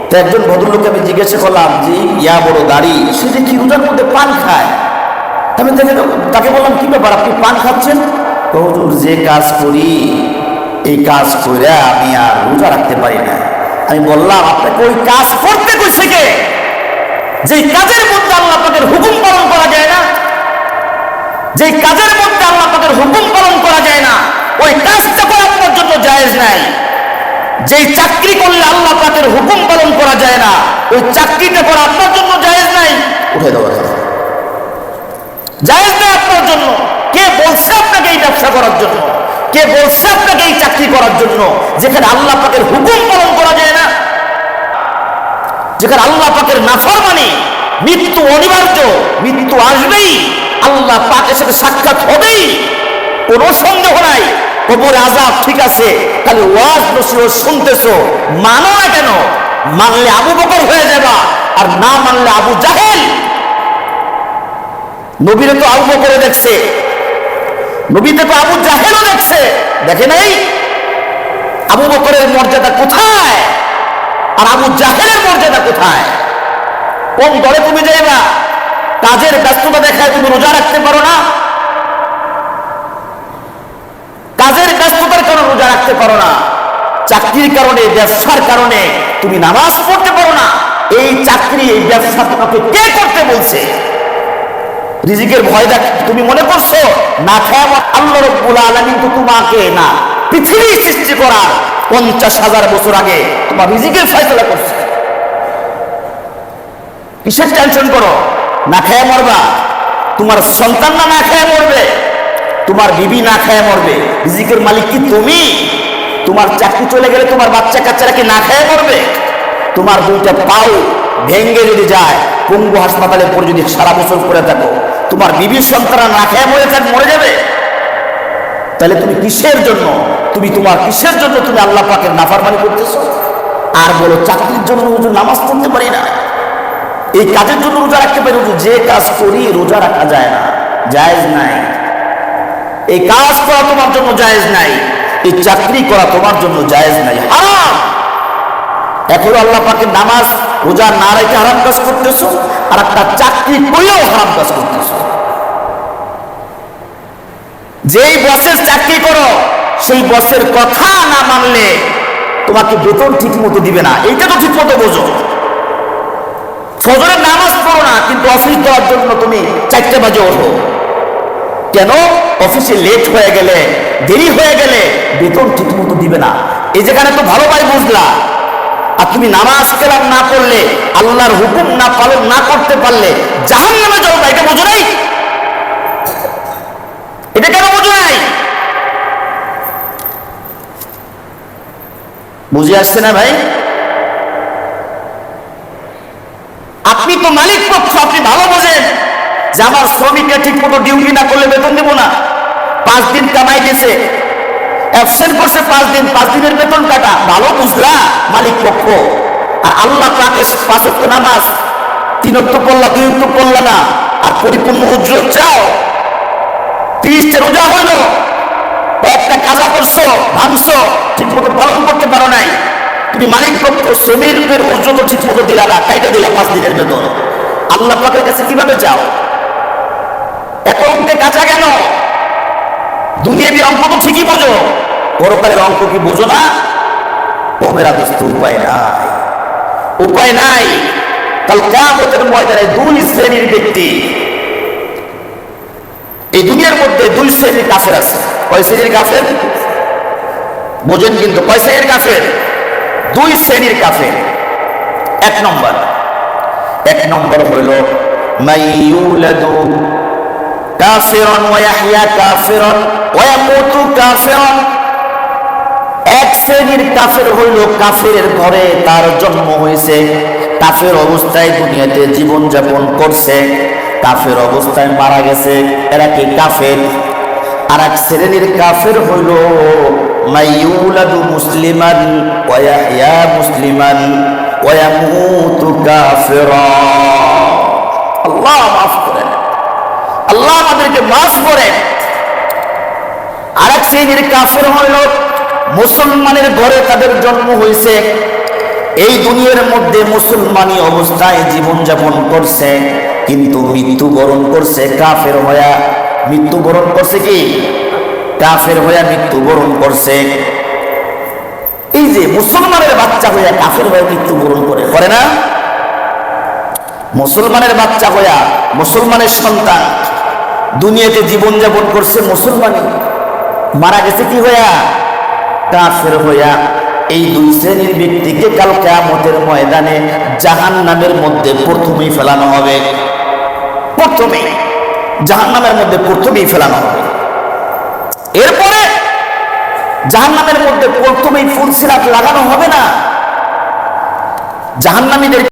তো একজন ভদ্রলোককে আমি জিজ্ঞাসা করলাম যে ইয়া বড় দাড়ি, সে যে কি রোজার মধ্যে পান খায়। আমি তাকে বললাম কি ব্যাপার, আপনি পান খাচ্ছেন? তো হুজুর যে কাজ করি এই কাজ করে আমি আর রোজা রাখতে পারি না। আমি বললাম আপনাকে ওই কাজ করতে কইছে কে? যে কাজের মধ্যে আল্লাহ পাকের হুকুম পালন করা যায় না, যে কাজের মধ্যে আল্লাহ পাকের হুকুম পালন করা যায় না, ওই কাজটা করা আপনার জন্য জায়েজ নাই। যেই চাকরি করলে আল্লাহ পাকের হুকুম পালন করা যায় না, ওই চাকরিটা করা আপনার জন্য জায়েজ নাই। উঠে দেওয়া জায়েজ নাই আপনার জন্য। কে বলছে আপনাকে এই ব্যবসা করার জন্য? কে বলছে আপনাকে এই চাকরি করার জন্য যেখানে আল্লাহ পাকের হুকুম পালন করা যায় না, যেখানে আল্লাহ পাকের নাফরমানি, মৃত্যু অনিবার্য, মৃত্যু আসবেই, আল্লাহ পাকের সাথে সাক্ষাৎ হবেই, কোনো সন্দেহ নাই। কবর আযাব ঠিক আছে, তাহলে ওয়াজ নসিহত শুনতেছো, মানো না কেন? মানলে আবু বকর হয়ে যাবা, আর না মানলে আবু জাহেল। নবীরে তো আবু বকরে দেখছে, নবীতে তো আবু জাহেলও দেখছে, দেখে নাই? আবু বকরের মর্যাদা কোথায় আর আবু জাহেলের মর্যাদা কোথায়? কোন দলে তুমি যাইবা? কাজের ব্যস্ততা দেখায় তুমি রোজা রাখতে পারো না, কাজের ব্যস্ততার কারণে রোজা রাখতে পারো না, চাকরির কারণে, ব্যবসার কারণে তুমি নামাজ পড়তে পারো না। এই চাকরি, এই ব্যবসা তোমাকে কে করতে বলছে? রিজিকের ভয় দেখ তুমি মনে করছো না খায় আল্লাহ রাব্বুল আলামিন তো তোমাকে না, পৃথিবী সৃষ্টি করার 50,000 বছর আগে তোমার রিজিকের ফয়সালা করছে। কিসের টেনশন করো? না খায় মরবা, তোমার সন্তান না খায় মরবে, তোমার বিবি না খায় মরবে। রিজিকের মালিক কি তুমি? তোমার চাকরি চলে গেলে তোমার বাচ্চা কাচ্চারা কি না খায় মরবে? তোমার দুইটা পাও ভেঙ্গে যদি যায়, পঙ্গু হাসপাতালে পড়ে যদি সারা বছর পড়ে থাকো, তোমার বিবির সন্তানরা না খেয়ে মরে যাবে। তাহলে তুমি কিসের জন্য, তোমার কিসের জন্য তুমি আল্লাহ পাকের নাফরমানি করতেছো? আর বলো চাকরির জন্য হুজুর নামাজ পড়তে পারি না, এই কাজের জন্য রোজা রাখতে পারি। হুজুর যে কাজ করি রোজা রাখা যায় না, জায়েজ নাই। এই কাজ করা তোমার জন্য জায়েজ নাই, এই চাকরি করা তোমার জন্য জায়েজ নাই, হারাম। এখন আল্লাহ পাকের নামাজ রোজা না রেখে হারাম কাজ করতেছো, আর একটা চাকরি করেও হারাম কাজ করতেছো। যেই বসের চাকরি করো সেই বসের কথা না মানলে তোমাকে বেতন ঠিক মতো দিবে না, এইটা তো ঠিক মতো বোঝো। ফজরের নামাজ পড়ো না, কিন্তু অফিস দেওয়ার জন্য তুমি 4টে বাজে ওঠো। কেন? অফিসে লেট হয়ে গেলে, দেরি হয়ে গেলে বেতন ঠিক মতো দিবে না। এই যেখানে তো ভালো ভাই বুঝলা, আর তুমি নামাজ কালাম না পড়লে, আল্লাহর হুকুম না পালন না করতে পারলে জাহান্নামে যাবে। এটা বোঝো নাই? এটা কেন বোঝো নাই? বুঝে আসছে না ভাই? আপনি তো মালিক পক্ষ, আপনি ভালো বোঝেন যে আমার শ্রমিকরা ঠিক মতো ডিউটি না করলে বেতন দেবো না। 5 দিন কামাই গেছে, অ্যাবসেন্ট করছে 5 দিন, 5 দিনের বেতন কাটা। ভালো বুঝলা মালিক পক্ষ। আর আল্লাহ পাকের 5 ওয়াক্ত নামাজ 3 ওয়াক্ত পড়লা, 2 ওয়াক্ত পড়লা না, আর পরিপূর্ণ উজ্জ্বল চাও। 30 রোজা হইল, একটা কাজা করছো, ভাবছো ঠিক মতো পালন করতে পারো নাই, তুমি মালিক পক্ষ, শ্রমিকের উজ্জ্বল ঠিক মতো দিলা না, কাইটা দিলা 5 দিনের বেতন। আল্লাহ পাকের কাছে কিভাবে চাও? অ্যাকাউন্টে কাঁচা কেন? দুনিয়াবি অঙ্ক তো ঠিকই বোঝো, পরকালের অঙ্ক কি বোঝো না? ওমেরা দোস্ত উপায় নাই, উপায় নাই। কাল কিয়ামতের ময়দানে 2 শ্রেণীর ব্যক্তি, এই দুনিয়ার মধ্যে 2 শ্রেণীর কাফের আছে। কয় শ্রেণীর কাফের বোঝেন? কিন্তু কয় শ্রেণীর কাফের? 2 শ্রেণীর কাফের। এক নম্বর হইল মাইয়ুলাদু কাফিরান ওয়া ইয়াহইয়া কাফিরান ওয়া ইয়ামুতু কাফিরান। এক শ্রেণীর কাফের হইল কাফেরের ঘরে তার জন্ম হয়েছে, কাফের অবস্থায় দুনিয়াতে জীবন যাপন করছে, কাফের অবস্থায় মারা গেছে, এরা কি কাফের। আর এক শ্রেণীর কাফের হইল মাইয়ুলাদু মুসলিমান ওয়া ইয়াহইয়া মুসলিমান ওয়া ইয়ামুতু কাফিরা। আল্লাহ মাফ করেন, আল্লাহ আমাদেরকে মাফ করেন। আরেক শ্রেণীর কাফের হইল মুসলমানের ঘরে তাদের জন্ম হয়েছে, এই দুনিয়ার মধ্যে মুসলমানি অবস্থায় জীবনযাপন করছে, কিন্তু মৃত্যুবরণ করছে কাফের হইয়া। মৃত্যুবরণ করছে কি? কাফের হইয়া মৃত্যুবরণ করছে। এই যে মুসলমানের বাচ্চা হইয়া কাফের হয়ে মৃত্যুবরণ করে না? মুসলমানের বাচ্চা হইয়া, মুসলমানের সন্তান দুনিয়াতে জীবনযাপন করছে মুসলমানি, মারা গেছে কি হইয়া? কাফের হইয়া। এই দুই শ্রেণীর ব্যক্তিকে কাল কিয়ামতের ময়দানে জাহান্নামের মধ্যে প্রথমেই ফেলানো হবে। প্রথমেই জাহান্নামের মধ্যে প্রথমেই ফেলানো হবে। এরপরে জাহান্নামের মধ্যে প্রথমেই ফুলসিরাত লাগানো হবে না। জাহান্নামীদের